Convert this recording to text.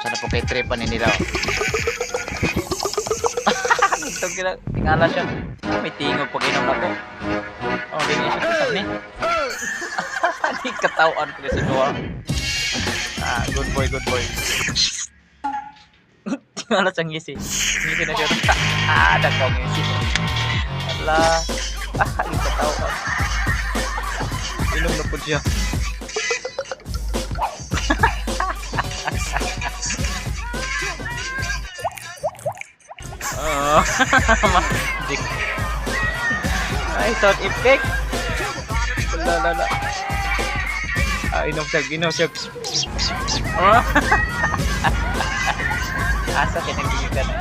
Sana po kay tripan ni nila. Ito tingala siya. May tingog pag inom ako. Oh, ganyan siya kita ni. Di katawan ko sa doa. Good boy, good boy. Tingala sa ngisi. Ngisi na siya. Dako ngisi. Ala. Di katawan. Inom na po siya. Magic. Ay, sound effect. Lala. Inom siya. Asa kinagigil ka na.